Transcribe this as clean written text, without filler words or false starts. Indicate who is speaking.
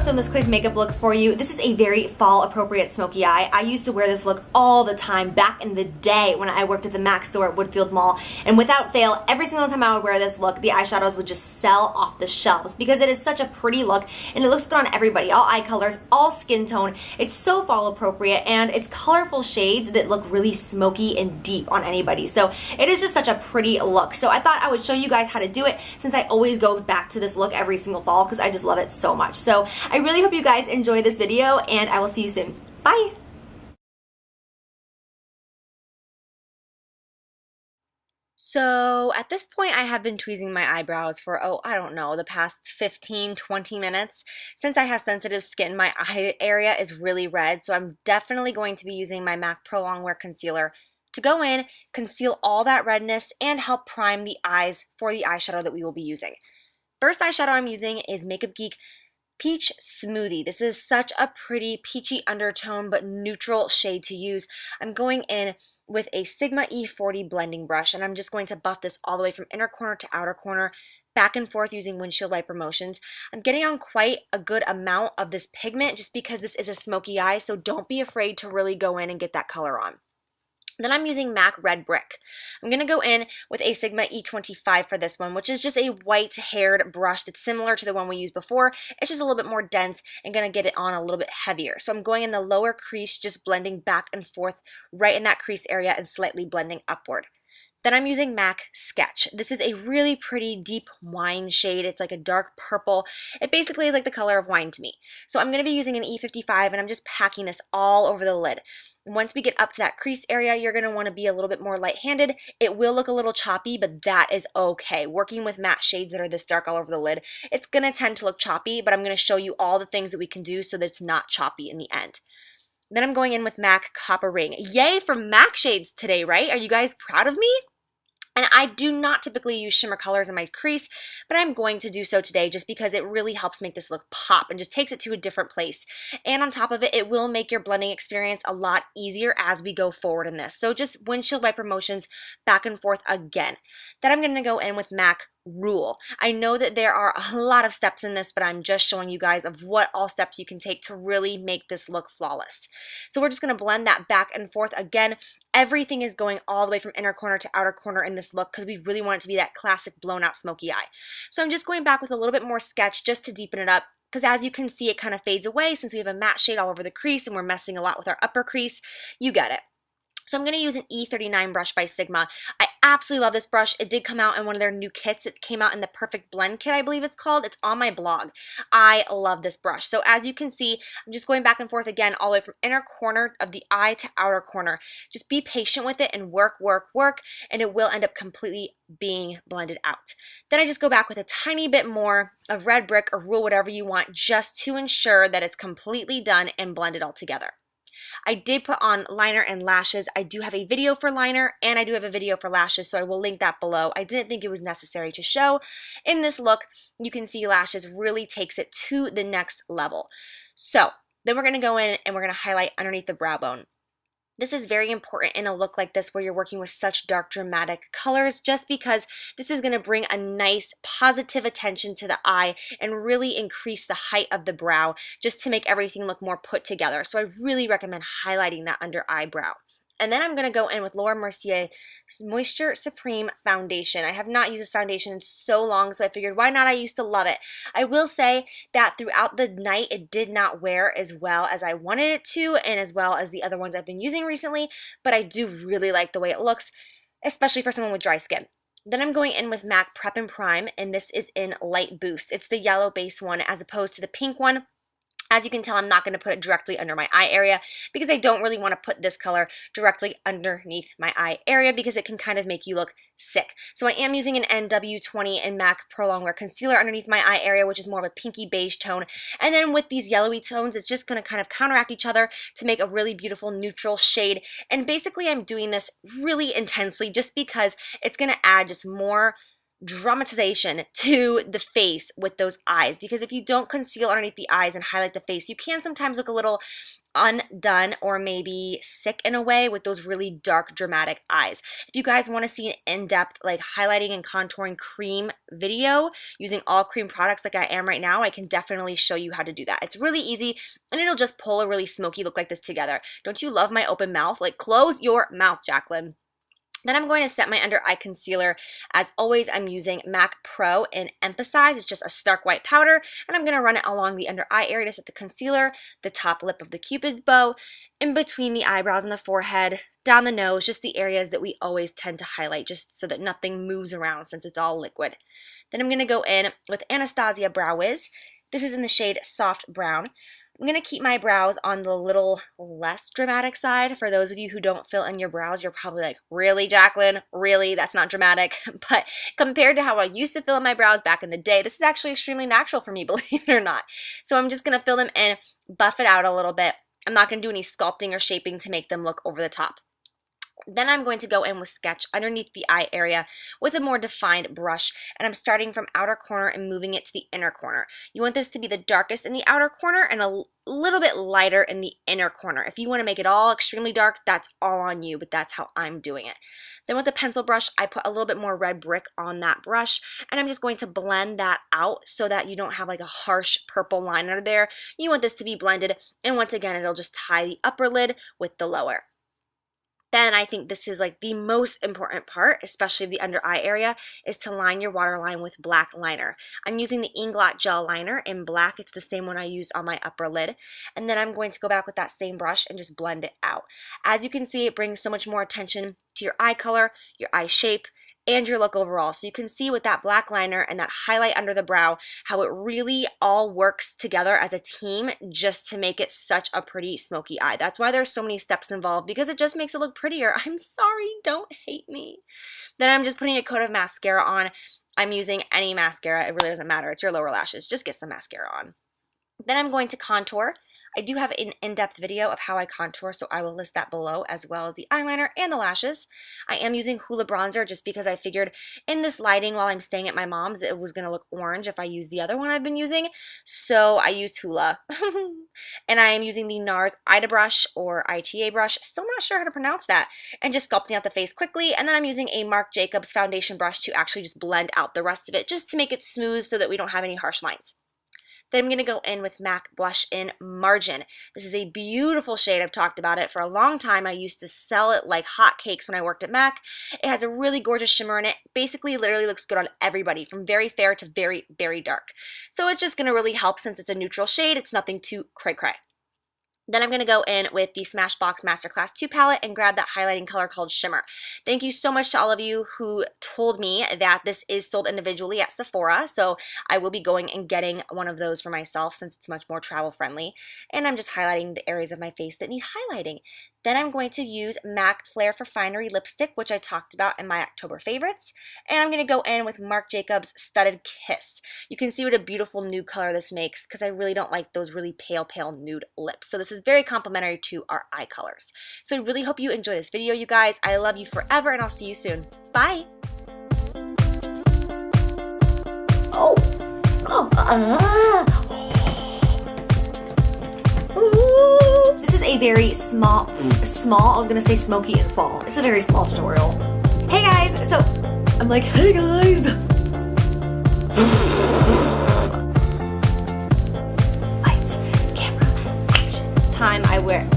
Speaker 1: film this quick makeup look for you. This is a very fall appropriate smoky eye. I used to wear this look all the time back in the day when I worked at the MAC store at Woodfield Mall, and without fail, every single time I would wear this look, the eyeshadows would just sell off the shelves because it is such a pretty look and it looks good on everybody, all eye colors, all skin tone. It's so fall appropriate and it's colorful shades that look really smoky and deep on anybody. So it is just such a pretty look. So I thought I would show you guys how to do it since I always go back to this look every single fall because I just love it so much. So I really hope you guys enjoy this video and I will see you soon. Bye! So at this point I have been tweezing my eyebrows for, I don't know, the past 15-20 minutes. Since I have sensitive skin, my eye area is really red, so I'm definitely going to be using my MAC Pro Longwear Concealer to go in, conceal all that redness, and help prime the eyes for the eyeshadow that we will be using. First eyeshadow I'm using is Makeup Geek Peach Smoothie. This is such a pretty peachy undertone but neutral shade to use. I'm going in with a Sigma E40 blending brush and I'm just going to buff this all the way from inner corner to outer corner, back and forth using windshield wiper motions. I'm getting on quite a good amount of this pigment just because this is a smoky eye, so don't be afraid to really go in and get that color on. Then I'm using MAC Red Brick. I'm going to go in with a Sigma E25 for this one, which is just a white-haired brush that's similar to the one we used before. It's just a little bit more dense and going to get it on a little bit heavier. So I'm going in the lower crease, just blending back and forth right in that crease area and slightly blending upward. Then I'm using MAC Sketch. This is a really pretty deep wine shade. It's like a dark purple. It basically is like the color of wine to me. So I'm going to be using an E55 and I'm just packing this all over the lid. Once we get up to that crease area, you're going to want to be a little bit more light-handed. It will look a little choppy, but that is okay. Working with matte shades that are this dark all over the lid, it's going to tend to look choppy, but I'm going to show you all the things that we can do so that it's not choppy in the end. Then I'm going in with MAC Copper Ring. Yay for MAC shades today, right? Are you guys proud of me? And I do not typically use shimmer colors in my crease, but I'm going to do so today just because it really helps make this look pop and just takes it to a different place. And on top of it, it will make your blending experience a lot easier as we go forward in this. So just windshield wiper motions back and forth again. Then I'm going to go in with MAC Rule. I know that there are a lot of steps in this, but I'm just showing you guys of what all steps you can take to really make this look flawless. So we're just going to blend that back and forth again. Everything is going all the way from inner corner to outer corner in this look because we really want it to be that classic blown out smoky eye. So I'm just going back with a little bit more sketch just to deepen it up because as you can see, it kind of fades away since we have a matte shade all over the crease and we're messing a lot with our upper crease. You get it. So I'm going to use an E39 brush by Sigma. I absolutely love this brush. It did come out in one of their new kits. It came out in the Perfect Blend kit, I believe it's called. It's on my blog. I love this brush. So as you can see, I'm just going back and forth again all the way from inner corner of the eye to outer corner. Just be patient with it and work, work, work, and it will end up completely being blended out. Then I just go back with a tiny bit more of Red Brick or Rule, whatever you want, just to ensure that it's completely done and blended all together. I did put on liner and lashes. I do have a video for liner and I do have a video for lashes, so I will link that below. I didn't think it was necessary to show. In this look, you can see lashes really takes it to the next level. So then we're going to go in and we're going to highlight underneath the brow bone. This is very important in a look like this where you're working with such dark dramatic colors just because this is going to bring a nice positive attention to the eye and really increase the height of the brow just to make everything look more put together. So I really recommend highlighting that under eyebrow. And then I'm going to go in with Laura Mercier Moisture Supreme Foundation. I have not used this foundation in so long, so I figured why not? I used to love it. I will say that throughout the night, it did not wear as well as I wanted it to and as well as the other ones I've been using recently, but I do really like the way it looks, especially for someone with dry skin. Then I'm going in with MAC Prep and Prime, and this is in Light Boost. It's the yellow base one as opposed to the pink one. As you can tell, I'm not going to put it directly under my eye area because I don't really want to put this color directly underneath my eye area because it can kind of make you look sick. So I am using an NW20 and MAC Pro Longwear Concealer underneath my eye area, which is more of a pinky beige tone. And then with these yellowy tones, it's just going to kind of counteract each other to make a really beautiful neutral shade. And basically, I'm doing this really intensely just because it's going to add just more dramatization to the face with those eyes, because if you don't conceal underneath the eyes and highlight the face, you can sometimes look a little undone or maybe sick in a way with those really dark dramatic eyes. If you guys want to see an in-depth like highlighting and contouring cream video using all cream products like I am right now, I can definitely show you how to do that. It's really easy and it'll just pull a really smoky look like this together. Don't you love my open mouth? Like, close your mouth, Jacqueline. Then I'm going to set my under eye concealer. As always, I'm using MAC Pro in Emphasize. It's just a stark white powder, and I'm going to run it along the under eye area to set the concealer, the top lip of the Cupid's bow, in between the eyebrows and the forehead, down the nose, just the areas that we always tend to highlight, just so that nothing moves around since it's all liquid. Then I'm going to go in with Anastasia Brow Wiz. This is in the shade Soft Brown. I'm going to keep my brows on the little less dramatic side. For those of you who don't fill in your brows, you're probably like, really, Jacqueline? Really? That's not dramatic. But compared to how I used to fill in my brows back in the day, this is actually extremely natural for me, believe it or not. So I'm just going to fill them in, buff it out a little bit. I'm not going to do any sculpting or shaping to make them look over the top. Then I'm going to go in with Sketch underneath the eye area with a more defined brush, and I'm starting from outer corner and moving it to the inner corner. You want this to be the darkest in the outer corner and a little bit lighter in the inner corner. If you want to make it all extremely dark, that's all on you, but that's how I'm doing it. Then with the pencil brush, I put a little bit more red brick on that brush, and I'm just going to blend that out so that you don't have like a harsh purple line under there. You want this to be blended, and once again, it'll just tie the upper lid with the lower. Then I think this is like the most important part, especially the under eye area, is to line your waterline with black liner. I'm using the Inglot gel liner in black. It's the same one I used on my upper lid. And then I'm going to go back with that same brush and just blend it out. As you can see, it brings so much more attention to your eye color, your eye shape, and your look overall. So you can see with that black liner and that highlight under the brow how it really all works together as a team just to make it such a pretty smoky eye. That's why there's so many steps involved, because it just makes it look prettier. I'm sorry, don't hate me. Then I'm just putting a coat of mascara on. I'm using any mascara. It really doesn't matter. It's your lower lashes. Just get some mascara on. Then I'm going to contour. I do have an in-depth video of how I contour, so I will list that below, as well as the eyeliner and the lashes. I am using Hoola bronzer just because I figured in this lighting while I'm staying at my mom's, it was going to look orange if I used the other one I've been using, so I used Hoola. And I am using the NARS Ida brush or ITA brush, still not sure how to pronounce that, and just sculpting out the face quickly. And then I'm using a Marc Jacobs foundation brush to actually just blend out the rest of it, just to make it smooth so that we don't have any harsh lines. Then I'm going to go in with MAC Blush in Margin. This is a beautiful shade. I've talked about it for a long time. I used to sell it like hotcakes when I worked at MAC. It has a really gorgeous shimmer in it. Basically, literally looks good on everybody, from very fair to very, very dark. So it's just going to really help since it's a neutral shade. It's nothing too cray-cray. Then I'm going to go in with the Smashbox Masterclass 2 palette and grab that highlighting color called Shimmer. Thank you so much to all of you who told me that this is sold individually at Sephora, so I will be going and getting one of those for myself since it's much more travel friendly. And I'm just highlighting the areas of my face that need highlighting. Then I'm going to use MAC Flare for Finery lipstick, which I talked about in my October favorites. And I'm going to go in with Marc Jacobs Studded Kiss. You can see what a beautiful nude color this makes, because I really don't like those really pale, pale nude lips. So this is very complementary to our eye colors. So I really hope you enjoy this video, you guys. I love you forever, and I'll see you soon. Bye! This is a very small, I was gonna say smoky and fall. It's a very small tutorial. Hey guys, so I'm like, hey guys. Lights, camera, action. Time I wear.